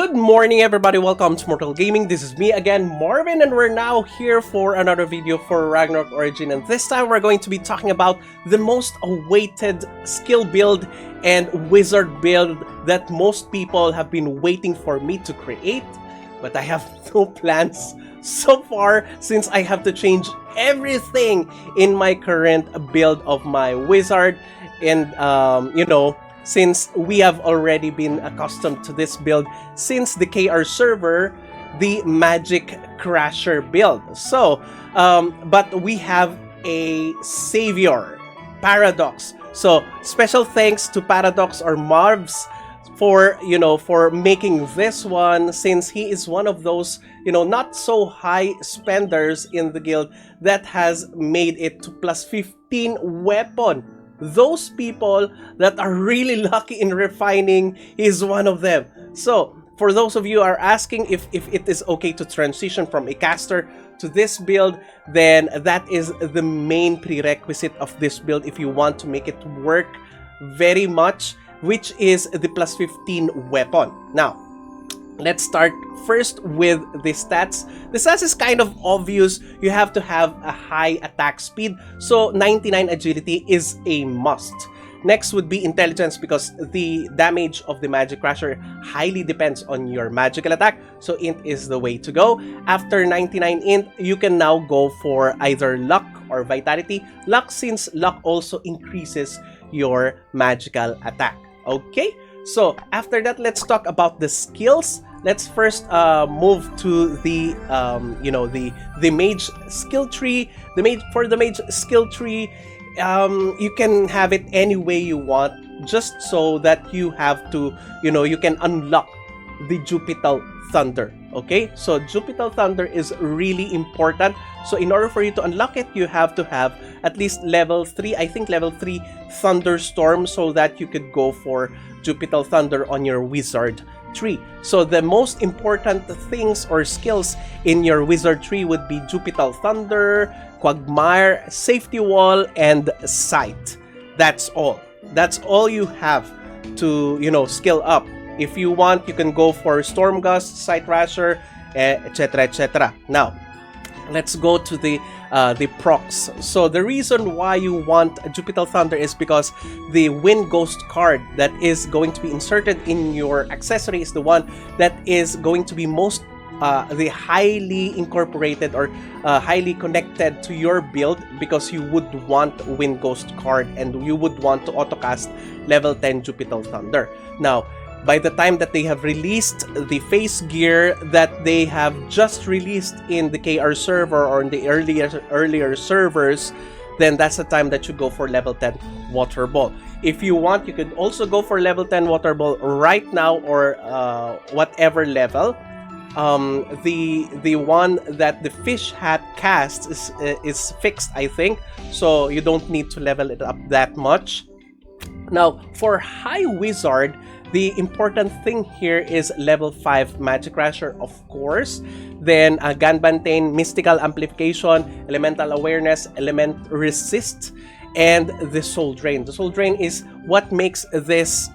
Good morning everybody, welcome to Immortal Gaming. This is me again, Marvin, and we're now here for another video for Ragnarok Origin, and this time we're going to be talking about the most awaited skill build and wizard build that most people have been waiting for me to create, but I have no plans so far since I have to change everything in my current build of my wizard. And since we have already been accustomed to this build since the KR server, the Magic Crasher build. So, but we have a savior, Paradox. So, special thanks to Paradox or Marvs for making this one, since he is one of those not so high spenders in the guild that has made it to plus 15 weapon. Those people that are really lucky in refining is one of them. So for those of you who are asking if it is okay to transition from a caster to this build, then that is the main prerequisite of this build if you want to make it work very much, which is the plus 15 weapon. Now let's start first with the stats. The stats is kind of obvious. You have to have a high attack speed, so 99 agility is a must. Next would be intelligence, because the damage of the Magic Crasher highly depends on your magical attack, so int is the way to go. After 99 int, you can now go for either luck or vitality. Luck, since luck also increases your magical attack. Okay, so after that, let's talk about the skills. Let's first move to the the mage skill tree. For the mage skill tree, you can have it any way you want, just so that you have to you can unlock the Jupiter Thunder. Okay, so Jupiter Thunder is really important. So in order for you to unlock it, you have to have at least level 3, I think level 3 Thunderstorm, so that you could go for Jupiter Thunder on your wizard tree. So the most important things or skills in your wizard tree would be Jupiter Thunder, Quagmire, Safety Wall, and Sight. That's all. That's all you have to skill up. If you want, you can go for Storm Gust, Sight Rasher, etc, etc. Now let's go to the procs. So the reason why you want Jupiter Thunder is because the Wind Ghost card that is going to be inserted in your accessory is the one that is going to be most the highly incorporated or highly connected to your build, because you would want Wind Ghost card and you would want to autocast level 10 Jupiter Thunder. Now by the time that they have released the face gear that they have just released in the KR server or in the earlier servers, then that's the time that you go for level 10 Water Ball. If you want, you could also go for level 10 Water Ball right now, or whatever level. The one that the fish hat casts is fixed, I think, so you don't need to level it up that much. Now for High Wizard, the important thing here is level 5 Magic Crasher, of course. Then Ganbantane, Mystical Amplification, Elemental Awareness, Element Resist, and the Soul Drain. The Soul Drain is what makes this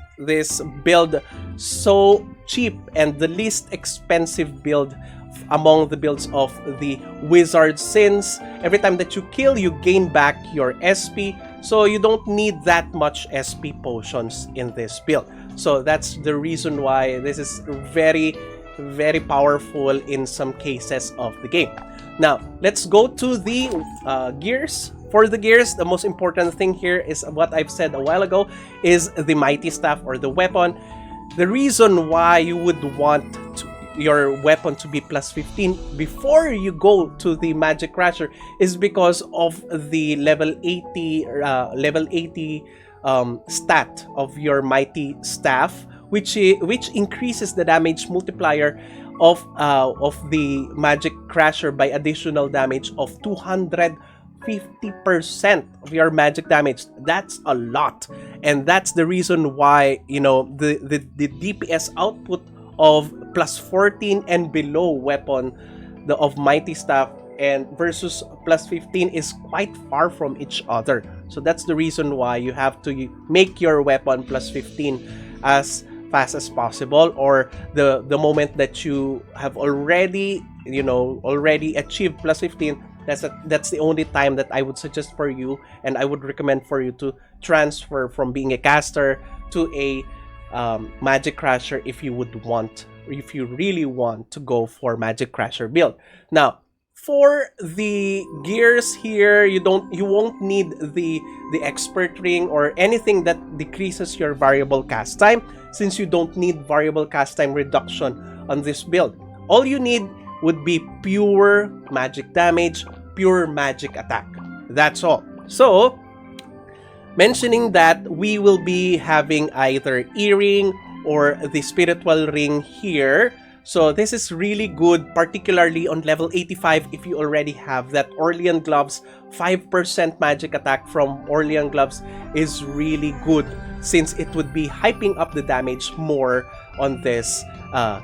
build so cheap and the least expensive build among the builds of the wizard, since every time that you kill, you gain back your SP, so you don't need that much SP potions in this build. So that's the reason why this is very, very powerful in some cases of the game. Now let's go to the gears. For the gears, the most important thing here is what I've said a while ago, is the Mighty Staff or the weapon. The reason why you would want your weapon to be plus 15 before you go to the Magic Crasher is because of the level 80 stat of your Mighty Staff, which increases the damage multiplier of the Magic Crasher by additional damage of 250% of your magic damage. That's a lot, and that's the reason why the DPS output of plus 14 and below weapon of Mighty Staff and versus plus 15 is quite far from each other. So that's the reason why you have to make your weapon plus 15 as fast as possible, or the moment that you have already already achieved plus 15, that's the only time that I would suggest for you, and I would recommend for you to transfer from being a caster to a Magic Crasher if you really want to go for Magic Crasher build. Now, for the gears here, you won't need the expert ring or anything that decreases your variable cast time, since you don't need variable cast time reduction on this build. All you need would be pure magic damage, pure magic attack. That's all. So, mentioning that we will be having either earring or the spiritual ring here. So this is really good, particularly on level 85 if you already have that Orlean Gloves. 5% magic attack from Orlean Gloves is really good, since it would be hyping up the damage more on this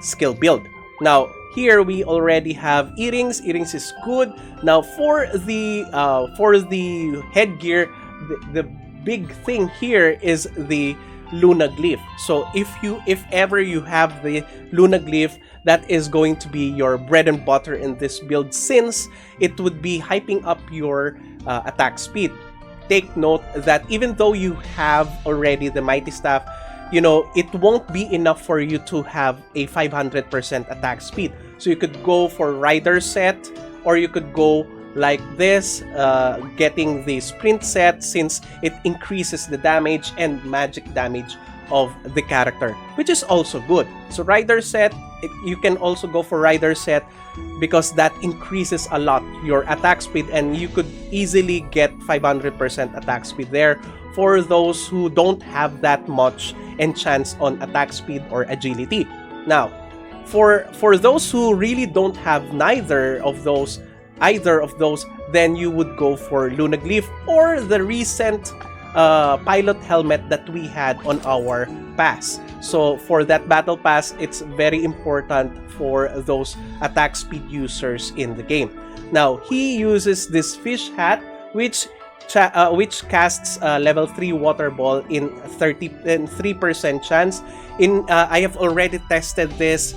skill build. Now, here we already have earrings. Earrings is good. Now, for the headgear, the big thing here is the Luna Glyph. So if ever you have the Luna Glyph, that is going to be your bread and butter in this build, since it would be hyping up your attack speed. Take note that even though you have already the Mighty Staff, it won't be enough for you to have a 500% attack speed. So you could go for Rider set, or you could go like this, getting the sprint set, since it increases the damage and magic damage of the character, which is also good. So Rider set, you can also go for Rider set because that increases a lot your attack speed, and you could easily get 500% attack speed there for those who don't have that much enchants on attack speed or agility. Now, for those who really don't have either of those, then you would go for Luna Glyph or the recent pilot helmet that we had on our pass. So for that battle pass, it's very important for those attack speed users in the game. Now, he uses this fish hat, which casts level 3 water ball in 3% chance. I have already tested this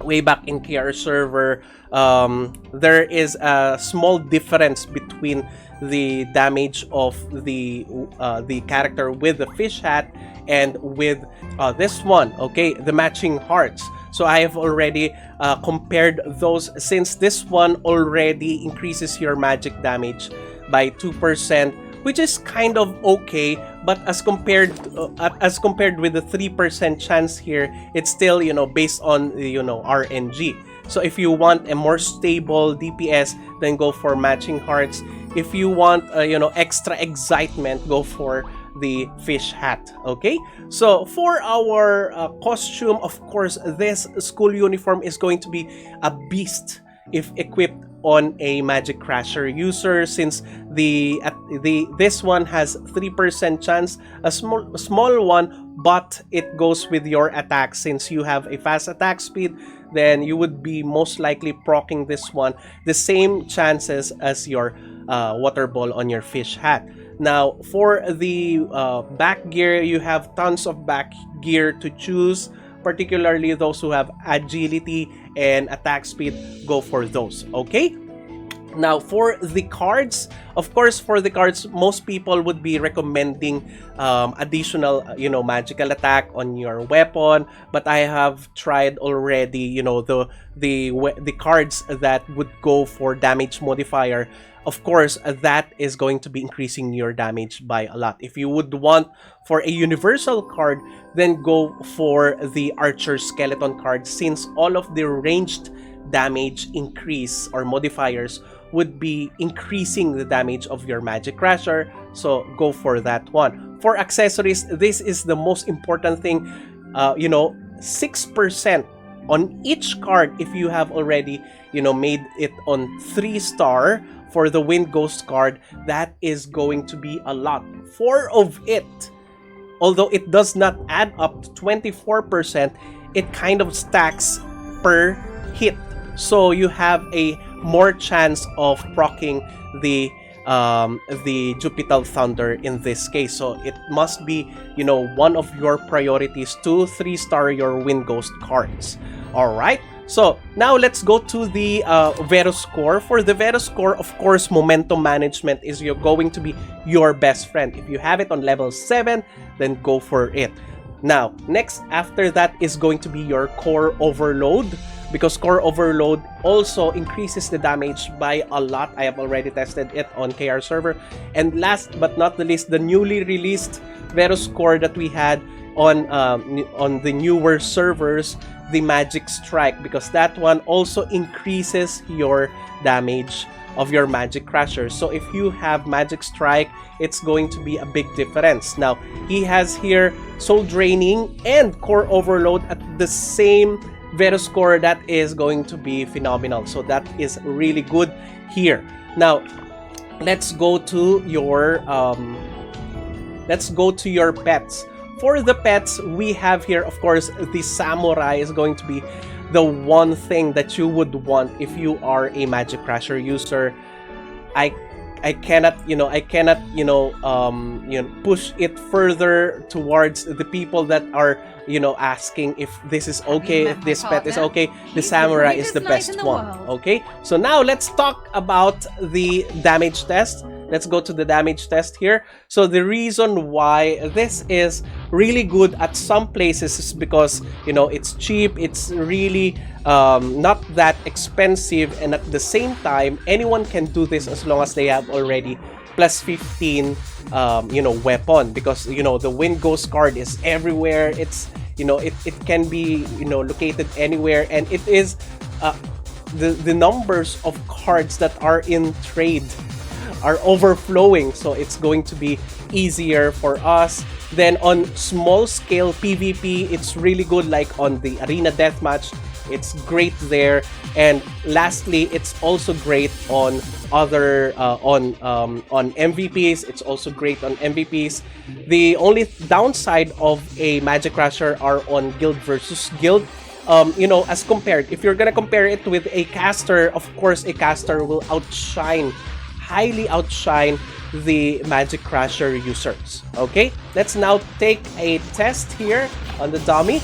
way back in KR server. There is a small difference between the damage of the character with the fish hat and with this one, okay, the matching hearts. So I have already compared those, since this one already increases your magic damage by 2%, which is kind of okay, but as compared with the 3% chance here, it's still, based on, RNG. So if you want a more stable DPS, then go for matching hearts. If you want, extra excitement, go for the fish hat. Okay, so for our costume, of course, this school uniform is going to be a beast if equipped on a Magic Crasher user, since this one has 3% chance, a small one, but it goes with your attack. Since you have a fast attack speed, then you would be most likely proccing this one, the same chances as your water ball on your fish hat. Now, for the back gear, you have tons of back gear to choose, particularly those who have agility and attack speed. Go for those, okay? Now, for the cards, of course, most people would be recommending additional, magical attack on your weapon. But I have tried already, the cards that would go for damage modifier. Of course, that is going to be increasing your damage by a lot. If you would want for a universal card, then go for the Archer Skeleton card, since all of the ranged damage increase or modifiers would be increasing the damage of your Magic Crasher. So go for that one. For accessories, this is the most important thing. 6% on each card if you have already, made it on 3-star. For the Wind Ghost card, that is going to be a lot. 4 of it, although it does not add up to 24%, it kind of stacks per hit. So you have a more chance of proccing the the Jupiter Thunder in this case. So it must be, you know, one of your priorities to 3-star your Wind Ghost cards. Alright, so now let's go to the Vero score. For the Vero score, of course, momentum management is going to be your best friend. If you have it on level 7, then go for it. Now, next after that is going to be your Core Overload, because Core Overload also increases the damage by a lot. I have already tested it on KR server. And last but not the least, the newly released Vero score that we had on the newer servers, the Magic Strike, because that one also increases your damage of your Magic Crasher. So if you have Magic Strike, it's going to be a big difference. Now, he has here Soul Draining and Core Overload at the same Vero score. That is going to be phenomenal. So that is really good here. Now, let's go to your pets. For the pets, we have here, of course, the Samurai is going to be the one thing that you would want if you are a Magic Crasher user. I cannot push it further towards the people that are, you know, asking if this is okay, if this pet is okay. The Samurai is the best one. Okay, so now let's talk about the damage test. Let's go to the damage test here. So the reason why this is really good at some places is because, you know, it's cheap, it's really not that expensive, and at the same time, anyone can do this as long as they have already plus 15 you know, weapon, because, you know, the Wind Ghost card is everywhere. It's, you know, it can be, you know, located anywhere, and it is the numbers of cards that are in trade are overflowing, so it's going to be easier for us. Then on small scale PvP, it's really good, like on the Arena Deathmatch, it's great there. And lastly, it's also great on other on MVPs. It's also great on MVPs. The only downside of a Magic Crasher are on guild versus guild. You know, as compared, if you're gonna compare it with a caster, of course a caster will highly outshine the Magic Crasher users. Okay, let's now take a test here on the dummy.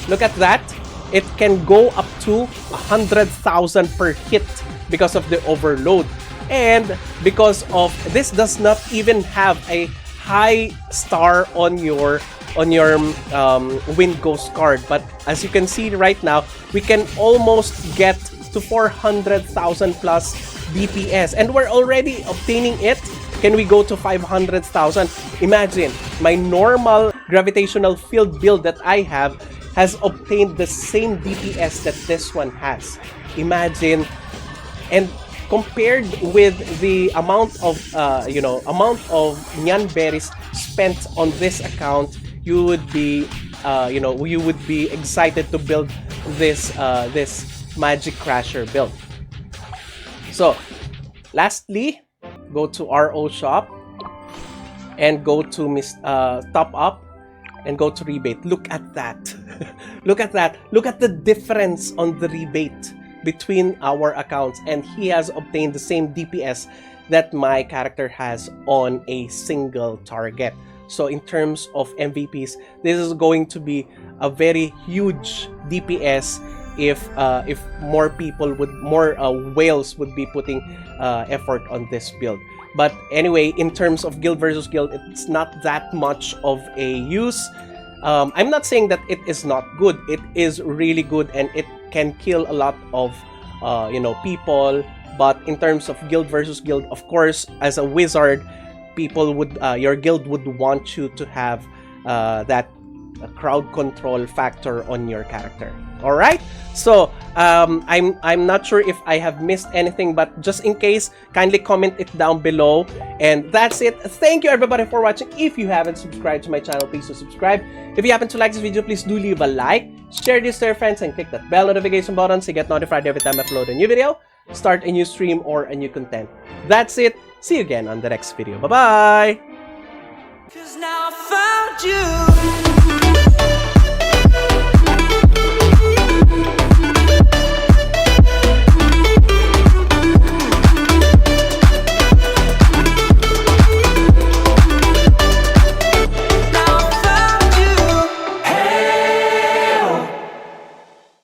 Look at that. It can go up to 100,000 per hit because of the overload. And because of this does not even have a high star on your Wind Ghost card. But as you can see right now, we can almost get to 400,000 plus DPS, and we're already obtaining it. Can we go to 500,000? Imagine, my normal gravitational field build that I have has obtained the same DPS that this one has. Imagine, and compared with the amount of Nyan berries spent on this account, you would be excited to build this Magic Crasher build. So, lastly, go to RO shop and go to top up and go to rebate. Look at that. Look at that. Look at the difference on the rebate between our accounts, and he has obtained the same DPS that my character has on a single target. So in terms of MVPs, this is going to be a very huge DPS if more people would, more whales would be putting effort on this build. But anyway, in terms of guild versus guild, it's not that much of a use. I'm not saying that it is not good. It is really good, and it can kill a lot of people. But in terms of guild versus guild, of course, as a wizard, people would your guild would want you to have that crowd control factor on your character. All right, so I'm not sure if I have missed anything, but just in case, kindly comment it down below. And that's it. Thank you everybody for watching. If you haven't subscribed to my channel, please do subscribe. If you happen to like this video, please do leave a like, share this to your friends, and click that bell notification button so you get notified every time I upload a new video, start a new stream, or a new content. That's it. See you again on the next video. Bye bye. 'Cause now I found you.